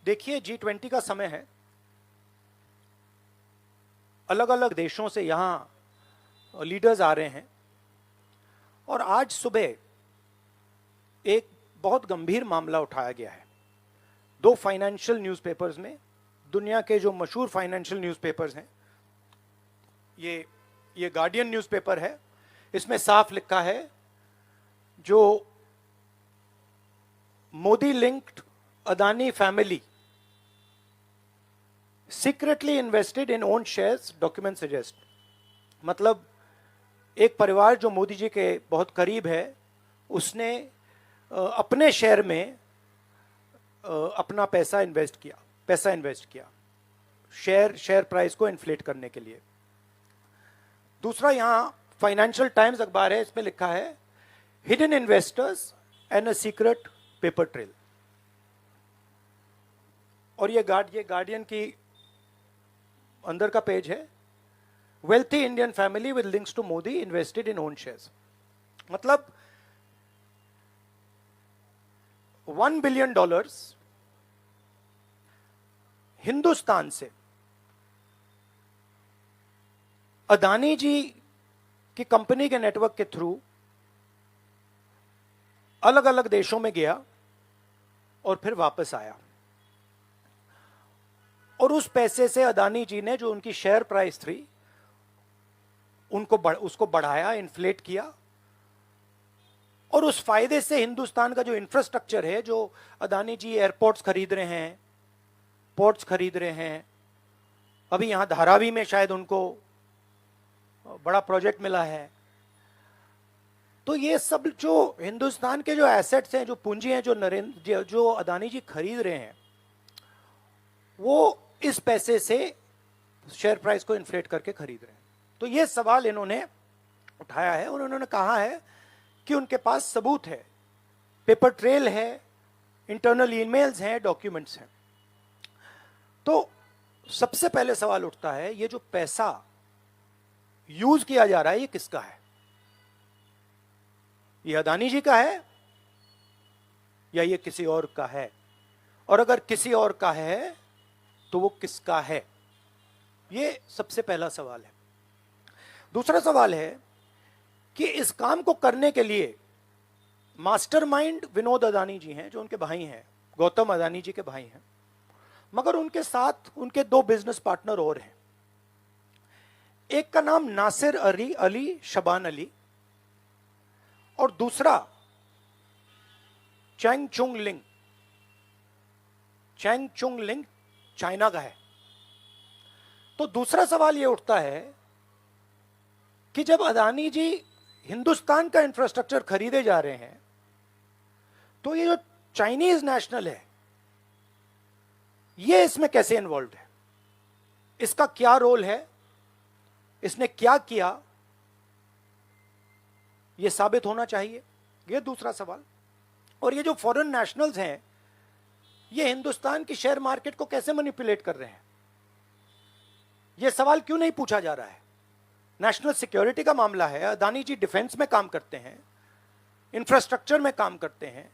देखिए, G20 का समय है। अलग अलग देशों से यहाँ लीडर्स आ रहे हैं और आज सुबह एक बहुत गंभीर मामला उठाया गया है। दो फाइनेंशियल न्यूज़पेपर्स में, दुनिया के जो मशहूर फाइनेंशियल न्यूज़पेपर्स हैं, ये गार्डियन न्यूज़पेपर है। इसमें साफ लिखा है, जो Modi linked Adani family secretly invested in own shares, document suggest. मतलब एक परिवार जो मोदी जी के बहुत करीब है, उसने अपने शेयर में अपना पैसा इन्वेस्ट किया शेयर प्राइस को इन्फ्लेट करने के लिए। दूसरा, यहां फाइनेंशियल टाइम्स अखबार है, इसमें लिखा है hidden investors and a secret paper trail. और ये गार्डियन की अंदर का पेज है, wealthy Indian family with links to Modi invested in own shares. मतलब $1 बिलियन हिंदुस्तान से अदानी जी की कंपनी के नेटवर्क के थ्रू अलग अलग देशों में गया और फिर वापस आया। और उस पैसे से अदानी जी ने, जो उनकी शेयर प्राइस थी, उसको बढ़ाया, इन्फ्लेट किया। और उस फायदे से हिंदुस्तान का जो इंफ्रास्ट्रक्चर है, जो अदानी जी एयरपोर्ट्स खरीद रहे हैं, पोर्ट्स खरीद रहे हैं, अभी यहां धारावी में शायद उनको बड़ा प्रोजेक्ट मिला है। तो ये सब जो हिंदुस्तान के जो एसेट्स हैं, जो पूंजी हैं, जो अदानी जी खरीद रहे हैं, वो इस पैसे से शेयर प्राइस को इन्फ्लेट करके खरीद रहे हैं। तो ये सवाल इन्होंने उठाया है और उन्होंने कहा है कि उनके पास सबूत है, पेपर ट्रेल है, इंटरनल ईमेल्स हैं, डॉक्यूमेंट्स हैं। तो सबसे पहले सवाल उठता है, ये जो पैसा यूज किया जा रहा है, ये किसका है? ये अदानी जी का है या ये किसी और का है? और अगर किसी और का है तो वो किसका है? ये सबसे पहला सवाल है। दूसरा सवाल है कि इस काम को करने के लिए मास्टरमाइंड विनोद अदानी जी हैं, जो उनके भाई हैं, गौतम अदानी जी के भाई हैं, मगर उनके साथ उनके दो बिजनेस पार्टनर और हैं। एक का नाम नासिर अली शबान अली और दूसरा चैंग चुंग लिंग चाइना का है। तो दूसरा सवाल यह उठता है कि जब अदानी जी हिंदुस्तान का इंफ्रास्ट्रक्चर खरीदे जा रहे हैं, तो ये जो चाइनीज नेशनल है, ये इसमें कैसे इन्वॉल्व है? इसका क्या रोल है? इसने क्या किया? ये साबित होना चाहिए। ये दूसरा सवाल। और ये जो फॉरेन नेशनल्स हैं, ये हिंदुस्तान की शेयर मार्केट को कैसे मैनिपुलेट कर रहे हैं? ये सवाल क्यों नहीं पूछा जा रहा है? नेशनल सिक्योरिटी का मामला है। अदानी जी डिफेंस में काम करते हैं, इंफ्रास्ट्रक्चर में काम करते हैं,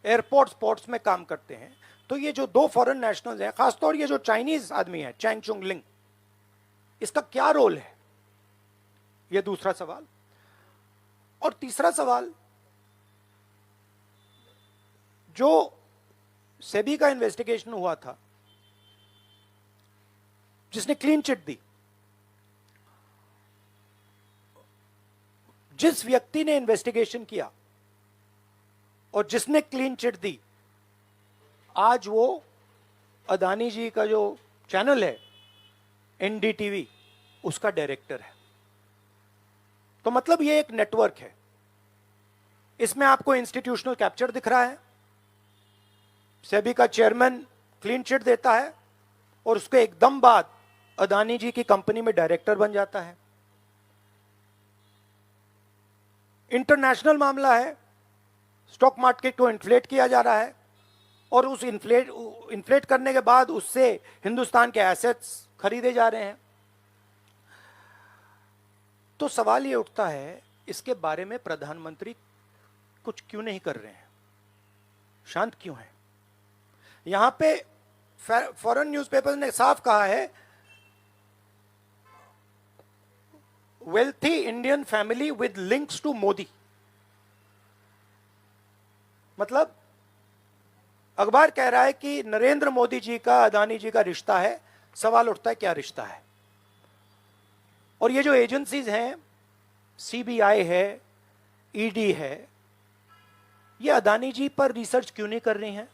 एयरपोर्ट्स पोर्ट्स में काम करते हैं। तो ये जो दो फॉरेन नेशनल्स हैं, खासतौर ये जो चाइनीज आदमी है चैंग चुंग लिंग, इसका क्या रोल है? ये दूसरा सवाल। और तीसरा सवाल, जो सेबी का इन्वेस्टिगेशन हुआ था, जिसने क्लीन चिट दी, जिस व्यक्ति ने इन्वेस्टिगेशन किया और जिसने क्लीन चिट दी, आज वो अदानी जी का जो चैनल है एनडीटीवी, उसका डायरेक्टर है। तो मतलब ये एक नेटवर्क है। इसमें आपको इंस्टीट्यूशनल कैप्चर दिख रहा है। सेबी का चेयरमैन क्लीन चिट देता है और उसके एकदम बाद अदानी जी की कंपनी में डायरेक्टर बन जाता है। इंटरनेशनल मामला है, स्टॉक मार्केट को इन्फ्लेट किया जा रहा है और उस इन्फ्लेट करने के बाद उससे हिंदुस्तान के एसेट्स खरीदे जा रहे हैं। तो सवाल ये उठता है, इसके बारे में प्रधानमंत्री कुछ क्यों नहीं कर रहे हैं? शांत क्यों है? यहां पे फॉरेन न्यूज़पेपर्स ने साफ कहा है, wealthy Indian family with links to Modi. मतलब अखबार कह रहा है कि नरेंद्र मोदी जी का अदानी जी का रिश्ता है। सवाल उठता है क्या रिश्ता है। और ये जो एजेंसीज हैं, सीबीआई है, ईडी है, ये अदानी जी पर रिसर्च क्यों नहीं कर रही हैं?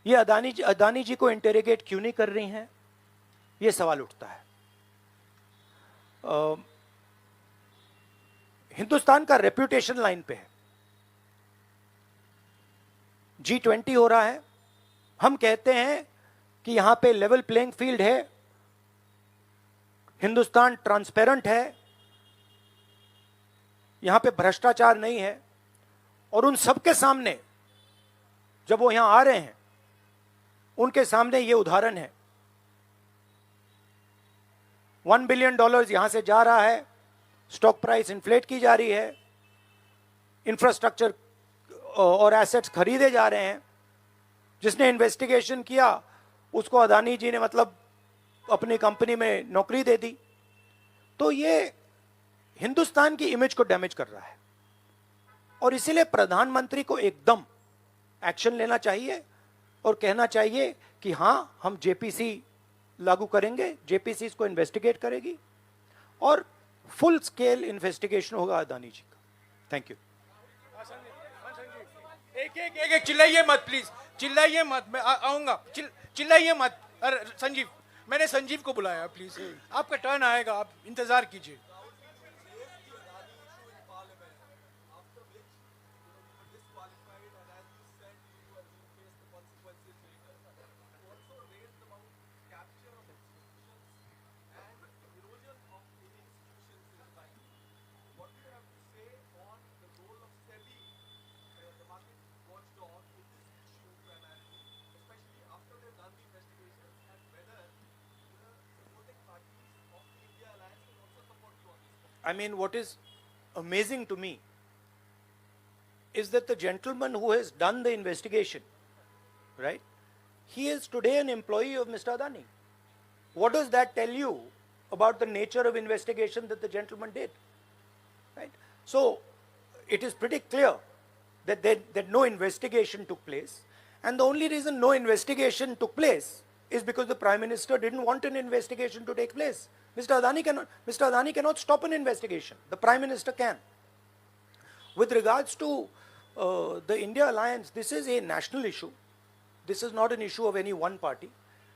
ये अदानी जी को इंटेरोगेट क्यों नहीं कर रही हैं? ये सवाल उठता है। हिंदुस्तान का रेप्यूटेशन लाइन पे है। G20 हो रहा है, हम कहते हैं कि यहां पे लेवल प्लेइंग फील्ड है, हिंदुस्तान ट्रांसपेरेंट है, यहां पे भ्रष्टाचार नहीं है। और उन सबके सामने जब वो यहां आ रहे हैं, उनके सामने ये उदाहरण है। $1 बिलियन यहां से जा रहा है, स्टॉक प्राइस इन्फ्लेट की जा रही है, इंफ्रास्ट्रक्चर और एसेट्स खरीदे जा रहे हैं। जिसने इन्वेस्टिगेशन किया उसको अदानी जी ने मतलब अपनी कंपनी में नौकरी दे दी। तो ये हिंदुस्तान की इमेज को डैमेज कर रहा है और इसीलिए प्रधानमंत्री को एकदम एक्शन लेना चाहिए और कहना चाहिए कि हां, हम जेपीसी लागू करेंगे, जेपीसी इसको इन्वेस्टिगेट करेगी और फुल स्केल इन्वेस्टिगेशन होगा अदानी जी का। Thank you. एक चिल्लाइए मत प्लीज, चिल्लाइए मत, मैं आऊंगा। चिल्लाइए मत। अरे संजीव, मैंने संजीव को बुलाया, प्लीज आपका टर्न आएगा, आप इंतजार कीजिए। I mean, what is amazing to me is that the gentleman who has done the investigation, right, he is today an employee of Mr. Adani. What does that tell you about the nature of investigation that the gentleman did? Right? So, it is pretty clear that no investigation took place, and the only reason no investigation took place is because the Prime Minister didn't want an investigation to take place. Mr. Adani cannot stop an investigation. The Prime Minister can. With regards to the India alliance, this is a national issue. This is not an issue of any one party.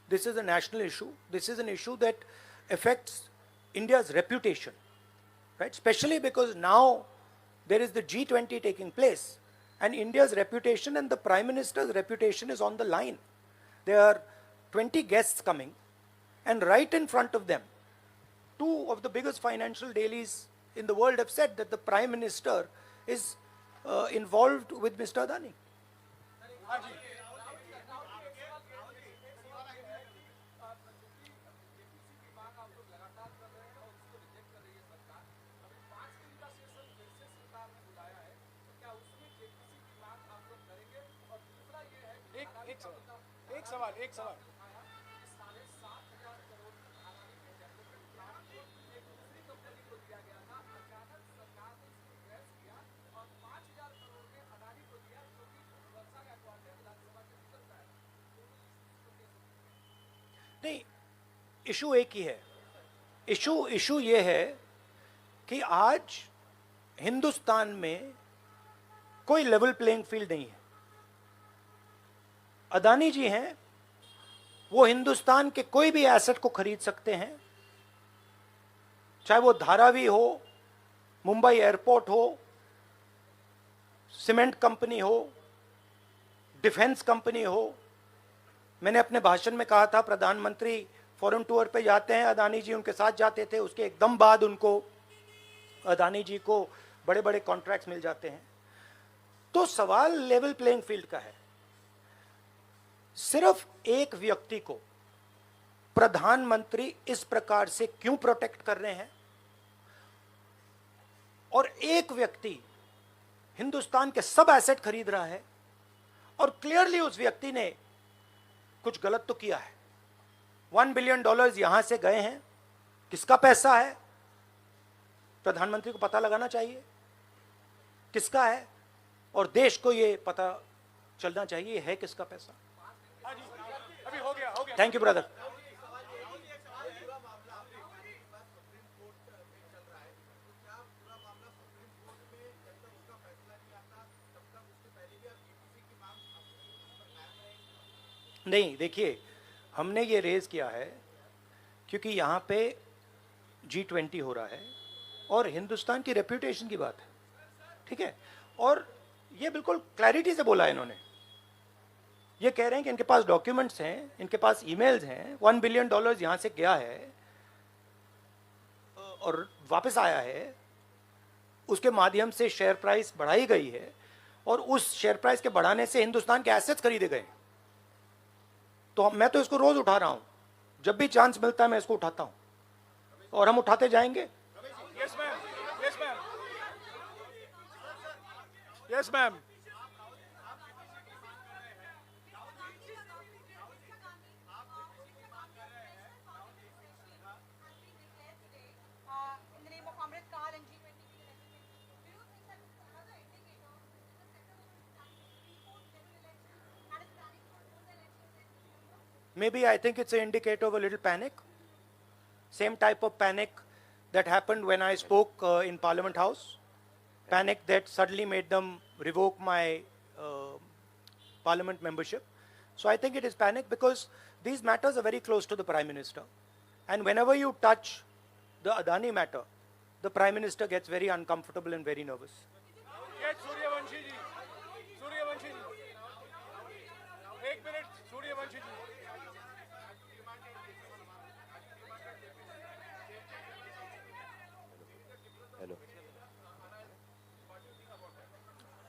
This is a national issue. This is an issue that affects India's reputation, right? Especially because now there is the G20 taking place, and India's reputation and the Prime Minister's reputation is on the line. There are 20 guests coming, and right in front of them, two of the biggest financial dailies in the world have said that the Prime Minister is involved with Mr. Adani. एक सवाल। नहीं, issue एक ही है। Issue ये है कि आज हिंदुस्तान में कोई लेवल प्लेइंग फील्ड नहीं है। अदानी जी हैं, वो हिंदुस्तान के कोई भी एसेट को खरीद सकते हैं, चाहे वो धारावी हो, मुंबई एयरपोर्ट हो, सीमेंट कंपनी हो, डिफेंस कंपनी हो। मैंने अपने भाषण में कहा था प्रधानमंत्री फॉरेन टूर पे जाते हैं, अदानी जी उनके साथ जाते थे, उसके एकदम बाद उनको अदानी जी को बड़े बड़े कॉन्ट्रैक्ट्स मिल जाते हैं। तो सवाल लेवल प्लेइंग फील्ड का है। सिर्फ एक व्यक्ति को प्रधानमंत्री इस प्रकार से क्यों प्रोटेक्ट कर रहे हैं, और एक व्यक्ति हिंदुस्तान के सब एसेट खरीद रहा है, और क्लियरली उस व्यक्ति ने कुछ गलत तो किया है। $1 बिलियन यहां से गए हैं, किसका पैसा है? प्रधानमंत्री को पता लगाना चाहिए किसका है, और देश को ये पता चलना चाहिए है किसका पैसा। अभी हो गया थैंक यू ब्रदर। नहीं, देखिए, हमने ये रेज किया है क्योंकि यहाँ पे G20 हो रहा है और हिंदुस्तान की रेप्यूटेशन की बात है, ठीक है। और ये बिल्कुल क्लैरिटी से बोला है इन्होंने। ये कह रहे हैं कि इनके पास डॉक्यूमेंट्स हैं, इनके पास ईमेल्स हैं, $1 बिलियन यहाँ से गया है और वापस आया है, उसके माध्यम से शेयर प्राइस बढ़ाई गई है और उस शेयर प्राइस के बढ़ाने से हिंदुस्तान के एसेट्स खरीदे गए। तो मैं तो इसको रोज उठा रहा हूं, जब भी चांस मिलता है मैं इसको उठाता हूं और हम उठाते जाएंगे। Yes ma'am, yes ma'am, yes ma'am. In the name of Amrit Kaal and G20 and everything, do you think that this is another indicator of the setup of the general election and it's planning for those elections in December? Maybe I think it's an indicator of a little panic. Same type of panic that happened when I spoke in Parliament House. Panic that suddenly made them revoke my Parliament membership. So I think it is panic because these matters are very close to the Prime Minister. And whenever you touch the Adani matter, the Prime Minister gets very uncomfortable and very nervous. Yes, Suryavanshi ji. Suryavanshi ji. 1 minute, Suryavanshi ji. Hello.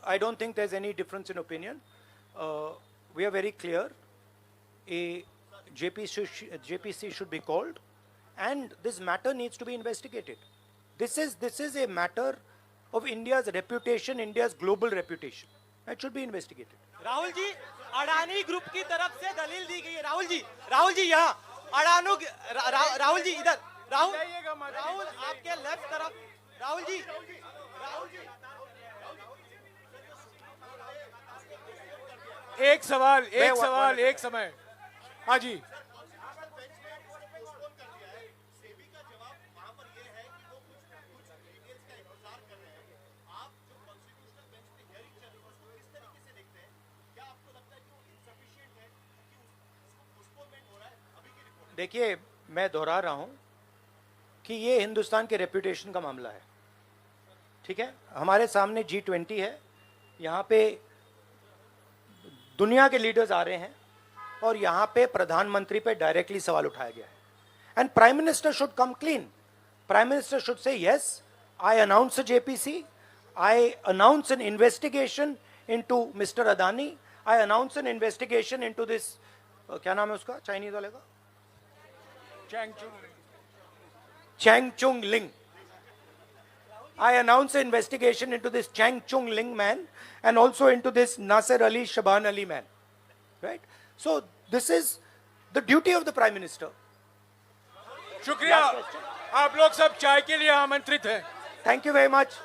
I don't think there's any difference in opinion. We are very clear. A JPC should be called, and this matter needs to be investigated. This is a matter of India's reputation, India's global reputation. It should be investigated. Rahul ji, Adani group की तरफ से दलील दी गई है। राहुल जी यहाँ अडानो राहुल जी इधर राहुल आपके left तरफ राहुल जी एक सवाल एक समय। हाँ जी, देखिए, मैं दोहरा रहा हूं कि ये हिंदुस्तान के रेपुटेशन का मामला है, ठीक है। हमारे सामने G20 है, यहाँ पे दुनिया के लीडर्स आ रहे हैं और यहाँ पे प्रधानमंत्री पे डायरेक्टली सवाल उठाया गया है। And prime minister should come clean. Prime minister should say yes, I announce JPC, I announce N investigation into mister Adani, I announce N investigation into this, क्या नाम है उसका चाइनीज वाले का, Chang Chung Ling. I announce an investigation into this Chang Chung Ling man and also into this Nasser Ali Shaban Ali man. Right? So this is the duty of the Prime Minister. शुक्रिया। आप लोग सब चाय के लिए आमंत्रित हैं। Thank you very much.